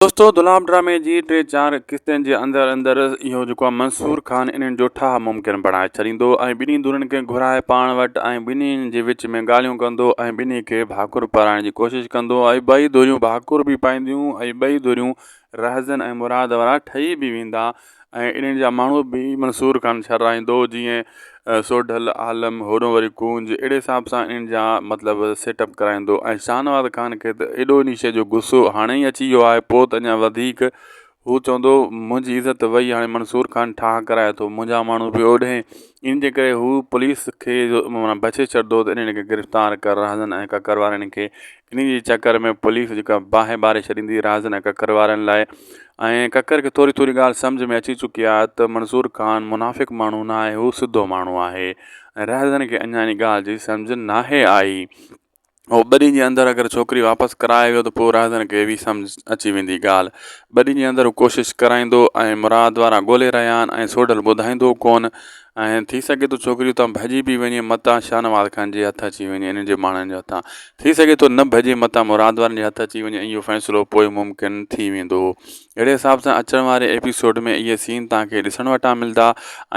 दोस्तों दुलाम ड्रामे जी 3-4 किस्तनि जे अंदरि इहो जेको आहे मंसूर ख़ान इन्हनि जो ठाह मुमकिन बणाए छॾींदो ऐं ॿिन्ही धुरनि खे घुराए पाण वटि ऐं ॿिन्हिनि जे विच में ॻाल्हियूं कंदो ऐं ॿिन्ही खे भाकुर पाराइण जी कोशिशि कंदो ऐं ॿई धुरियूं भाकुर बि पाईंदियूं ऐं ॿई धुरियूं रहज़न ऐं मुराद वारा ठही बि वेंदा ऐं इन्हनि जा माण्हू बि मंसूर ख़ान छॾाईंदो जीअं सोढल आलम होॾो वरी कूंज अहिड़े हिसाब सां इन्हनि जा मतिलबु सेटअप कराईंदो ऐं शाहनवाज़ ख़ान खे त एॾो इन शइ जो गुस्सो हाणे ई अची वियो आहे पोइ त अञा वधीक हू चवंदो मुंहिंजी इज़त वई हाणे मंसूर ख़ान ठाह कराए थो मुंहिंजा माण्हू बि ओॾे इन जे करे हू पुलिस खे माना बचे छॾंदो त इन्हनि खे गिरफ़्तार कर राज़न ऐं ककर वारनि खे इन जे चकर में पुलिस जेका बाहि ॿारे छॾींदी राज़न ऐं ककर वारनि लाइ ऐं ककर खे थोरी थोरी ॻाल्हि सम्झ में अची चुकी आहे त मंसूर ख़ान मुनाफ़िक़ माण्हू न आहे हू सिधो माण्हू आहे ऐं राज़न खे अञा इन ॻाल्हि जी सम्झ नाहे आई ऐं ॿ ॾींहं जे अंदरि अगरि छोकिरी वापसि कराए वियो त पोइ राज़न खे बि सम्झ अची वेंदी ॻाल्हि ॿ ॾींहं जे अंदरि हू कोशिशि कराईंदो ऐं मुराद वारा ॻोल्हे रहिया आहिनि ऐं सोढल ॿुधाईंदो कोन ऐं थी सघे थो छोकिरियूं त भॼी बि वञे मतां शाहनवाज़ ख़ान जे हथ अची वञे इन्हनि जे माण्हुनि जे हथां थी सघे थो न भॼे मतां मुराद वारनि जे हथ अची वञे इहो फ़ैसिलो पोइ मुमकिन थी वेंदो अहिड़े हिसाब सां अचण वारे एपिसोड में इहे सीन तव्हांखे ॾिसण वटां मिलंदा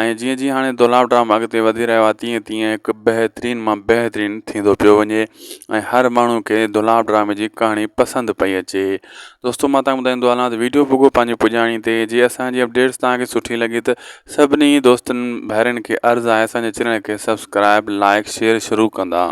ऐं जीअं जीअं हाणे दुलाम ड्रामा अॻिते वधी रहियो आहे तीअं तीअं हिकु बहितरीन मां बहितरीन थींदो पियो वञे ऐं हर माण्हू खे दुलाम ड्रामे जी कहाणी पसंदि पई अचे दोस्तो मां तव्हांखे ॿुधाईंदो हलां त वीडियो भुॻो पंहिंजी पुॼाणी ते जीअं असांजी अपडेट्स तव्हांखे सुठी लॻी त सभिनी दोस्तनि भाइरनि खे अर्ज़ु आहे असांजे चैनल खे सब्सक्राइब लाइक शेयर शुरू कंदा